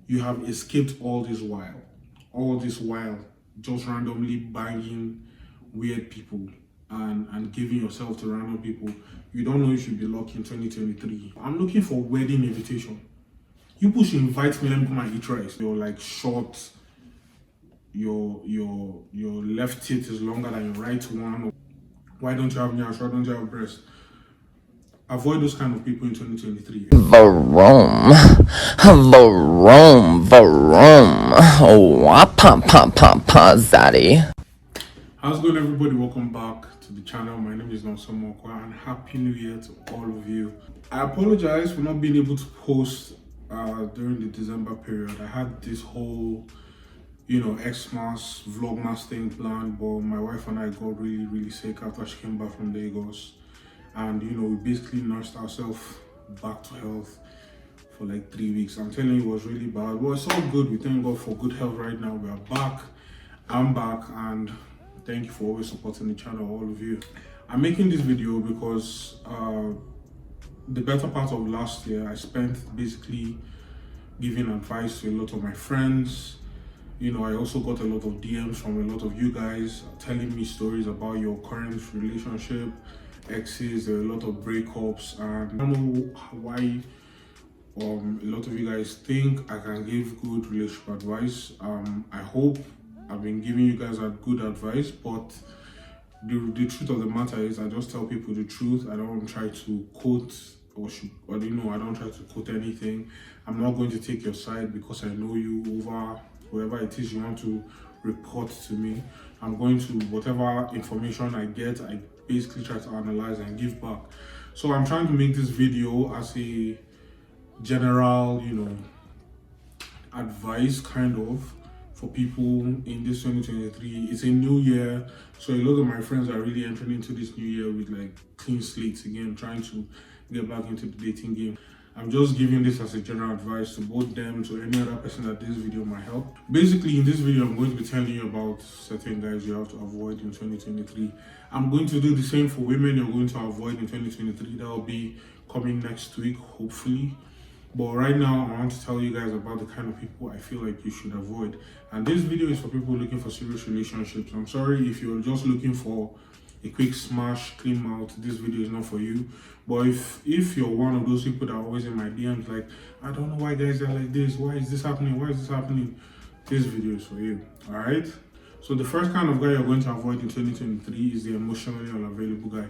you have escaped all this while, just randomly banging weird people and giving yourself to random people. You don't know if you'll be lucky in 2023. I'm looking for wedding invitation. You push invite me, let me come and eat rice. You're like short, your left teeth is longer than your right one. Why don't you have nails? Why don't you have breasts? Avoid those kind of people in 2023. Vroom, vroom, vroom. Wah-pa-pa-pa-pa, zaddy. How's it going, everybody? Welcome back to the channel. My name is Nonso Mokwuah and Happy New Year to all of you. I apologize for not being able to post during the December period. I had this whole, Xmas, Vlogmas thing planned, but my wife and I got really sick after she came back from Lagos. And, we basically nursed ourselves back to health for like 3 weeks. I'm telling you, it was really bad. But it's all good. We thank God for good health right now. We are back. I'm back, and thank you for always supporting the channel, all of you. I'm making this video because the better part of last year, I spent basically giving advice to a lot of my friends. I also got a lot of DMs from a lot of you guys telling me stories about your current relationship, exes. There are a lot of breakups, and I don't know why a lot of you guys think I can give good relationship advice. I hope I've been giving you guys good advice, but the truth of the matter is I just tell people the truth. I don't try to quote I don't try to quote anything. I'm not going to take your side because I know you over whoever it is you want to report to me. I'm going to, whatever information I get, I basically try to analyze and give back. So I'm trying to make this video as a general, advice kind of for people in this 2023. It's a new year, so a lot of my friends are really entering into this new year with like clean slates again, trying to get back into the dating game. I'm just giving this as a general advice to both them, to any other person that this video might help. Basically, in this video, I'm going to be telling you about certain guys you have to avoid in 2023. I'm going to do the same for women you're going to avoid in 2023. That will be coming next week, hopefully. But right now, I want to tell you guys about the kind of people I feel like you should avoid. And this video is for people looking for serious relationships. I'm sorry if you're just looking for a quick smash, clean mouth, this video is not for you. But if you're one of those people that are always in my DMs like, I don't know why guys are like this, why is this happening, this video is for you. All right, so the first kind of guy you're going to avoid in 2023 is the emotionally unavailable guy.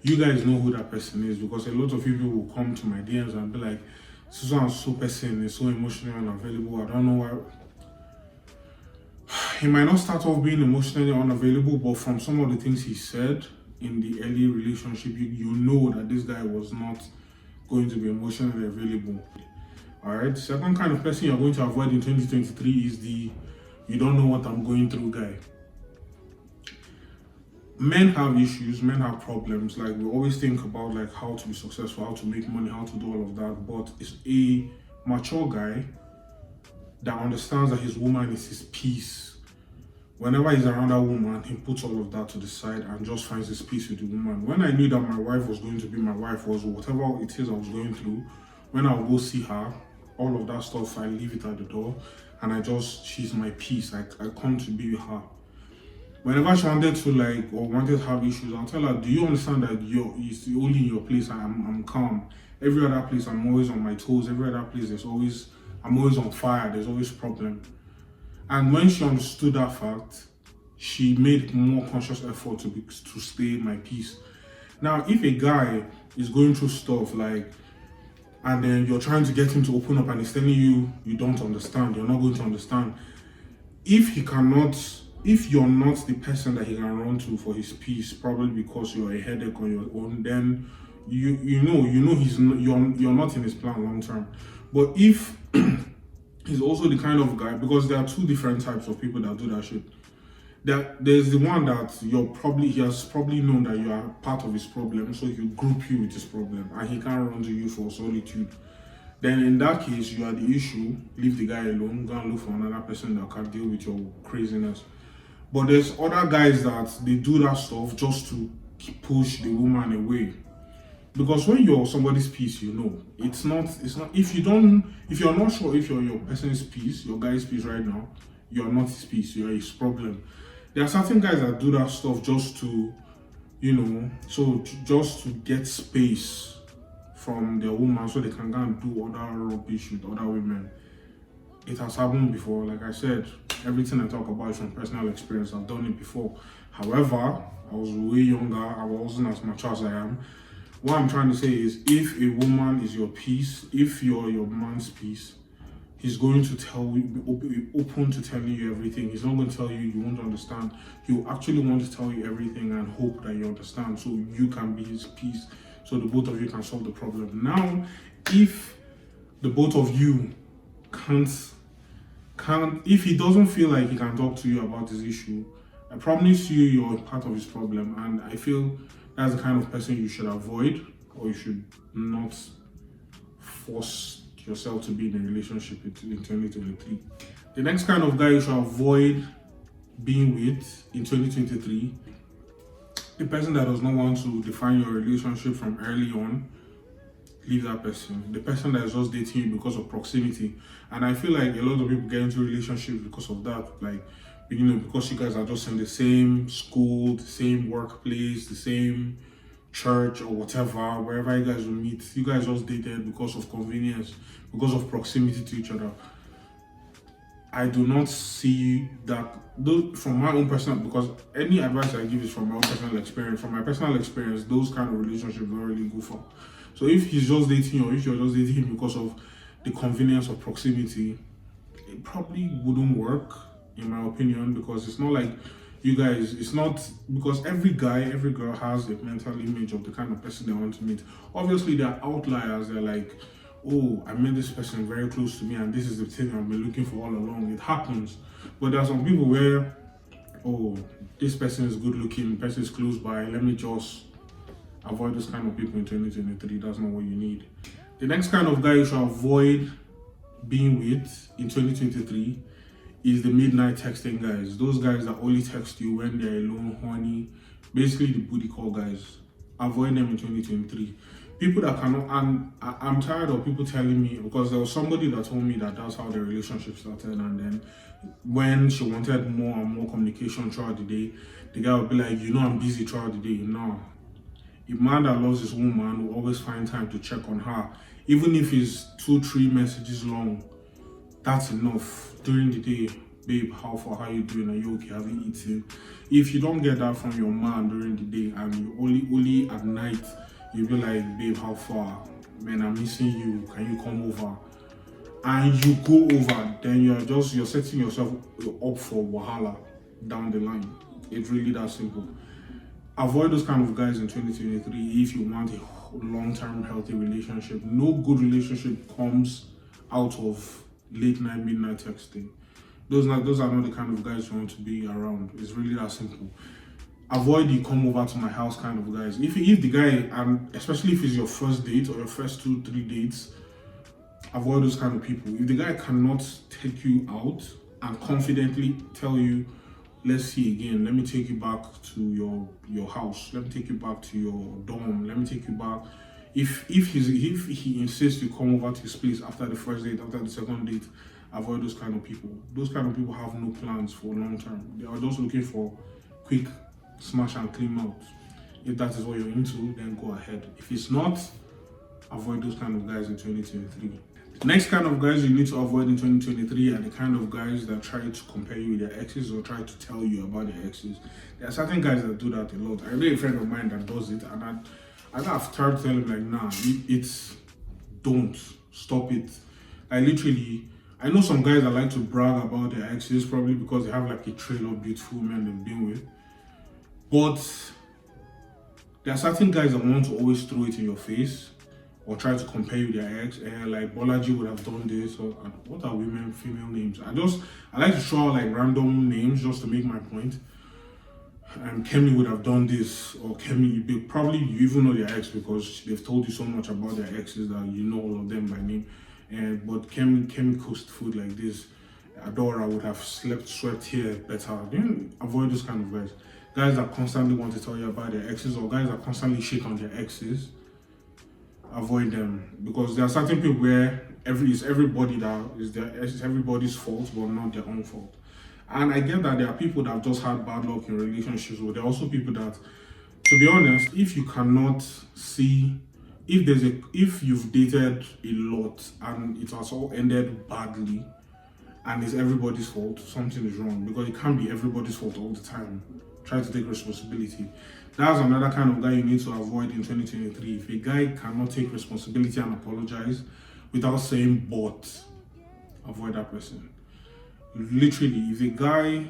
You guys know who that person is, because a lot of people will come to my DMs and be like, so and so person is so emotionally unavailable, I don't know why. He might not start off being emotionally unavailable, but from some of the things he said in the early relationship, you know that this guy was not going to be emotionally available. All right, second kind of person you're going to avoid in 2023 is the you don't know what I'm going through guy. Men have issues, men have problems. Like, we always think about like how to be successful, how to make money, how to do all of that, but it's a mature guy that understands that his woman is his peace. Whenever he's around that woman, he puts all of that to the side and just finds his peace with the woman. When I knew that my wife was going to be my wife, was whatever it is I was going through, when I would go see her, all of that stuff, I leave it at the door, and she's my peace. I come to be with her. Whenever she wanted to wanted to have issues, I'll tell her, do you understand that it's only in your place I'm calm. Every other place I'm always on my toes. Every other place I'm always on fire. There's always problem. And when she understood that fact, she made more conscious effort to stay my peace. Now, if a guy is going through stuff and then you're trying to get him to open up and he's telling you don't understand, you're not going to understand. If you're not the person that he can run to for his peace, probably because you're a headache on your own, then you're not in his plan long term. But if he's also the kind of guy, because there are two different types of people that do that shit. There's the one that he has probably known that you are part of his problem, so he'll group you with his problem, and he can't run to you for solitude. Then in that case, you are the issue. Leave the guy alone. Go and look for another person that can deal with your craziness. But there's other guys that they do that stuff just to push the woman away. Because when you're somebody's piece, you know, it's not, if you're not sure if you're your person's piece, your guy's piece right now, you're not his piece, you're his problem. There are certain guys that do that stuff just to, just to get space from their woman so they can go and do other rubbish with other women. It has happened before. Like I said, everything I talk about is from personal experience. I've done it before. However, I was way younger. I wasn't as mature as I am. What I'm trying to say is, if a woman is your piece, if you're your man's piece, he's going to tell you, be open to telling you everything. He's not going to tell you you won't understand. He'll actually want to tell you everything and hope that you understand so you can be his piece, so the both of you can solve the problem. Now, if the both of you can't, if he doesn't feel like he can talk to you about this issue, I promise you, you're part of his problem. And I feel that's the kind of person you should avoid, or you should not force yourself to be in a relationship in 2023. The next kind of guy you should avoid being with in 2023, the person that does not want to define your relationship from early on. Leave that person. The person that is just dating you because of proximity. And I feel like a lot of people get into relationships because of that. Like, because you guys are just in the same school, the same workplace, the same church or whatever, wherever you guys will meet. You guys just dated because of convenience, because of proximity to each other. I do not see that, from my own personal, because any advice I give is from my own personal experience. From my personal experience, those kind of relationships don't really go far. So if he's just dating you, or if you're just dating him because of the convenience of proximity, it probably wouldn't work, in my opinion, because it's not like you guys, it's not, because every guy, every girl has a mental image of the kind of person they want to meet. Obviously, there are outliers. They're like, oh, I met this person very close to me and this is the thing I've been looking for all along. It happens. But there are some people where, oh, this person is good looking, the person is close by, let me just avoid those kind of people in 2023. That's not what you need. The next kind of guy you should avoid being with in 2023 is the midnight texting guys. Those guys that only text you when they're alone, horny. Basically the booty call guys. Avoid them in 2023. People that cannot, and I'm tired of people telling me, because there was somebody that told me that that's how their relationship started, and then when she wanted more and more communication throughout the day, the guy would be like, I'm busy throughout the day. No. A man that loves his woman will always find time to check on her. Even if it's 2-3 messages long, that's enough. During the day, babe, how far, how you doing? Are you okay? Have you eaten? If you don't get that from your man during the day, and you only at night, you'll be like, babe, how far? Man, I'm missing you. Can you come over? And you go over, then you're setting yourself up for wahala down the line. It's really that simple. Avoid those kind of guys in 2023 if you want a long-term healthy relationship. No good relationship comes out of late night, midnight texting. Those are not the kind of guys you want to be around. It's really that simple. Avoid the come over to my house kind of guys. If the guy, and especially if it's your first date or your first 2-3 dates, avoid those kind of people. If the guy cannot take you out and confidently tell you, let's see again, let me take you back to your house, let me take you back to your dorm, let me take you back. If he insists you come over to his place after the first date, after the second date, avoid those kind of people. Those kind of people have no plans for long term. They are just looking for quick smash and clean out. If that is what you're into, then go ahead. If it's not, avoid those kind of guys in 2023. The next kind of guys you need to avoid in 2023 are the kind of guys that try to compare you with their exes or try to tell you about their exes. There are certain guys that do that a lot. I know a friend of mine that does it, and I've started telling him, like, nah, don't stop it. I know some guys that like to brag about their exes, probably because they have like a trail of beautiful men they've been with. But there are certain guys that want to always throw it in your face or try to compare you with their ex, like Bolaji would have done this, or what are women, female names? I like to throw out like random names just to make my point. And Kemi would have done this, or Kemi, probably you even know their ex because they've told you so much about their exes that you know all of them by name. But Kemi cooked food like this. Adora would have swept here better. Avoid those kind of guys. Guys that constantly want to tell you about their exes, or guys that constantly shit on their exes. avoid them, because there are certain people where it's everybody's fault, but not their own fault. And I get that there are people that have just had bad luck in relationships, but there are also people that, to be honest, if you cannot see, if you've dated a lot and it has all ended badly and it's everybody's fault, something is wrong, because it can't be everybody's fault all the time. Try to take responsibility. That's another kind of guy you need to avoid in 2023. If a guy cannot take responsibility and apologize without saying but, avoid that person. Literally, if a guy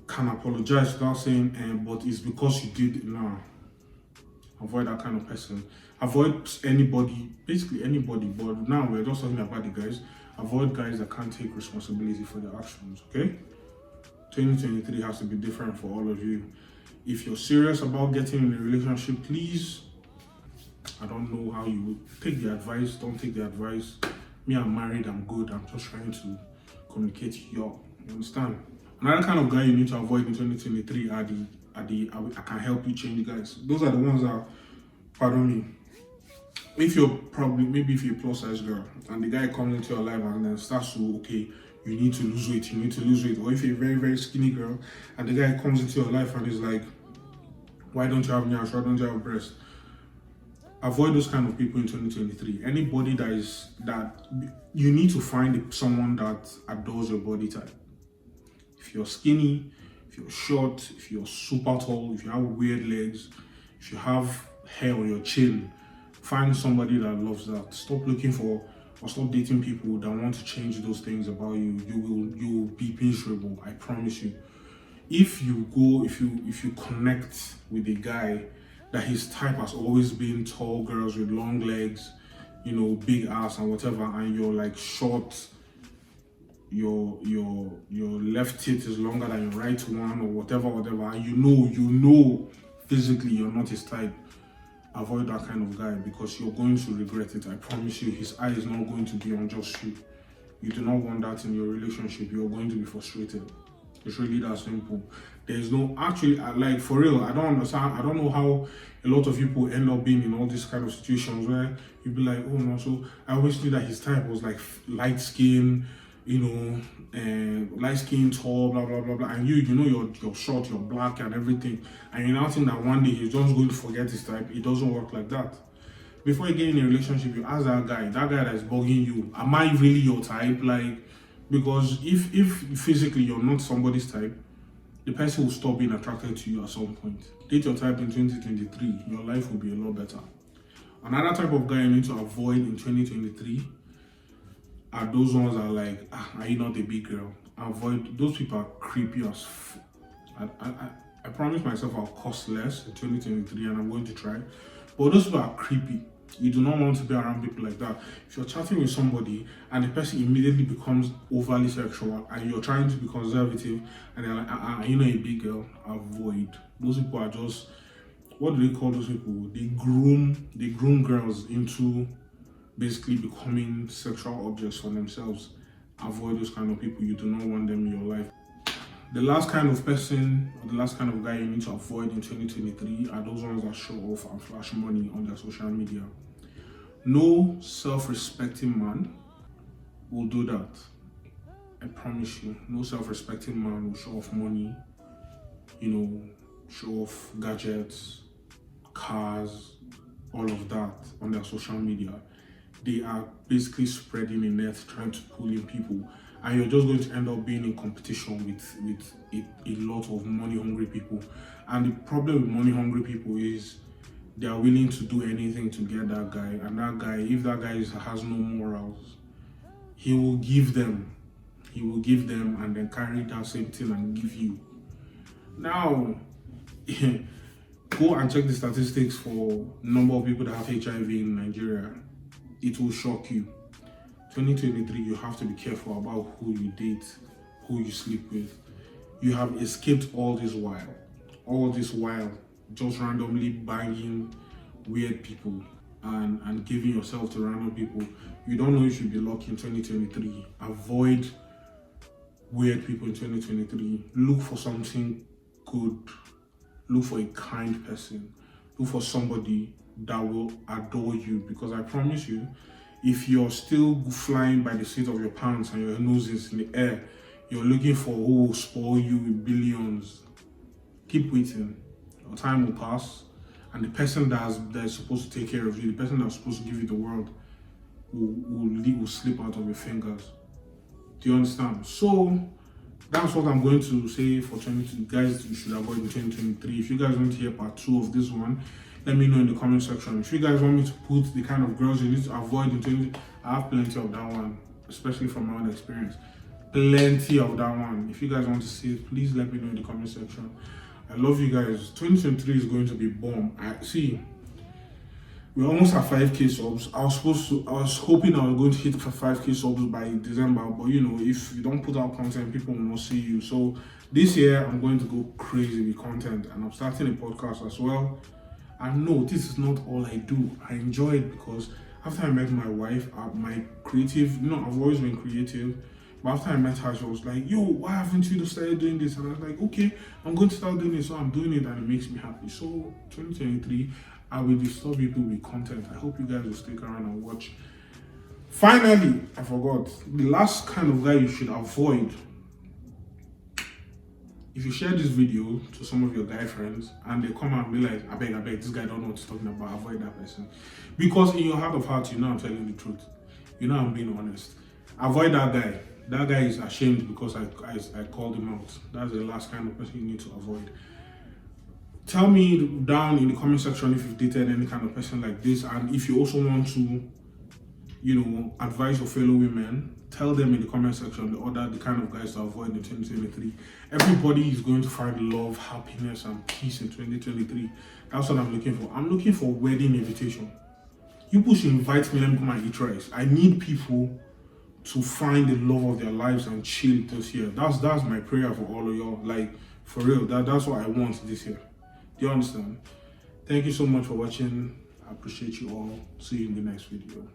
can apologize without saying but it's because you did, nah, avoid that kind of person. Avoid anybody, basically anybody, but now we're just talking about the guys. Avoid guys that can't take responsibility for their actions, okay? 2023 has to be different for all of you. If you're serious about getting in a relationship, please, I don't know how you would take the advice, don't take the advice. Me, I'm married, I'm good, I'm just trying to communicate to you. You understand? Another kind of guy you need to avoid in 2023 are the I can help you change guys. Those are the ones that, pardon me, if you're a plus size girl and the guy comes into your life and then starts to, okay, you need to lose weight, or if you're a very, very skinny girl and the guy comes into your life and is like, why don't you have nails, why don't you have breasts? Avoid those kind of people in 2023. Anybody that you need to find someone that adores your body type. If you're skinny, if you're short, if you're super tall, if you have weird legs, if you have hair on your chin, find somebody that loves that. Stop dating people that want to change those things about you. You will be miserable, I promise you. If you connect with a guy that his type has always been tall girls with long legs, big ass and whatever, and you're like short, your left tit is longer than your right one, or whatever, and you know physically you're not his type, avoid that kind of guy, because you're going to regret it. I promise you, his eye is not going to be on just you. You do not want that in your relationship. You're going to be frustrated. It's really that simple. There's no, actually, like, for real, I don't understand. I don't know how a lot of people end up being in all these kind of situations where you'd be like, oh no, so I always knew that his type was like light skin, light skin, tall, blah blah blah blah, and you're short, you're black and everything, and you now think that one day he's just going to forget his type. It doesn't work like that. Before you get in a relationship, you ask that guy that's bugging you, am I really your type? Like, because if physically you're not somebody's type, the person will stop being attracted to you at some point. Date your type in 2023, your life will be a lot better. Another type of guy you need to avoid in 2023 are those ones that are like, are you not a big girl? Avoid those people. Are creepy as I promise myself I'll cost less in 2023, and I'm going to try. But those people are creepy. You do not want to be around people like that. If you're chatting with somebody and the person immediately becomes overly sexual and you're trying to be conservative and they're like, you know, a big girl, avoid. Those people are just, what do they call those people? They groom girls into basically becoming sexual objects for themselves. Avoid those kind of people. You do not want them in your life. The last kind of person, or the last kind of guy you need to avoid in 2023 are those ones that show off and flash money on their social media. No self-respecting man will do that. I promise you. No self-respecting man will show off money, show off gadgets, cars, all of that on their social media. They are basically spreading a net, trying to pull in people, and you're just going to end up being in competition with a lot of money-hungry people. And the problem with money-hungry people is they are willing to do anything to get that guy, and that guy, if that guy has no morals, he will give them and then carry that same thing and give you. Now, go and check the statistics for number of people that have HIV in Nigeria. It will shock you. 2023, you have to be careful about who you date, who you sleep with. You have escaped all this while, just randomly banging weird people and giving yourself to random people. You don't know if you'll be lucky in 2023. Avoid weird people in 2023. Look for something good. Look for a kind person. Look for somebody that will adore you. Because I promise you, if you're still flying by the seat of your pants and your nose is in the air, you're looking for who will spoil you with billions, keep waiting. Your time will pass, and the person that is supposed to take care of you, the person that's supposed to give you the world, will slip out of your fingers. Do you understand? So that's what I'm going to say for 22 guys you should avoid in 2023. If you guys want to hear part 2 of this one, let me know in the comment section. If you guys want me to put the kind of girls you need to avoid in 20, I have plenty of that one, especially from my own experience. Plenty of that one. If you guys want to see it, please let me know in the comment section. I love you guys. 2023 is going to be bomb. We almost have 5k subs. I was hoping I was going to hit 5k subs by December, but you know, if you don't put out content, people will not see you. So this year I'm going to go crazy with content, and I'm starting a podcast as well. And no, this is not all I do. I enjoy it because after I met my wife, my creative, I've always been creative. But after I met her, she was like, yo, why haven't you started doing this? And I was like, okay, I'm going to start doing it. So I'm doing it, and it makes me happy. So 2023, I will disturb people with content. I hope you guys will stick around and watch. Finally, I forgot. The last kind of guy you should avoid. If you share this video to some of your guy friends and they come out and be like, I beg, this guy don't know what he's talking about, avoid that person. Because in your heart of hearts, you know I'm telling the truth. You know I'm being honest. Avoid that guy. That guy is ashamed because I called him out. That's the last kind of person you need to avoid. Tell me down in the comment section if you've dated any kind of person like this, and if you also want to, advise your fellow women, tell them in the comment section the kind of guys to avoid in 2023. Everybody is going to find love, happiness, and peace in 2023. That's what I'm looking for. I'm looking for wedding invitation. You people should invite me, let me come and eat rice. I need people to find the love of their lives and chill this year. That's my prayer for all of y'all. Like, for real, that's what I want this year. Do you understand? Thank you so much for watching. I appreciate you all. See you in the next video.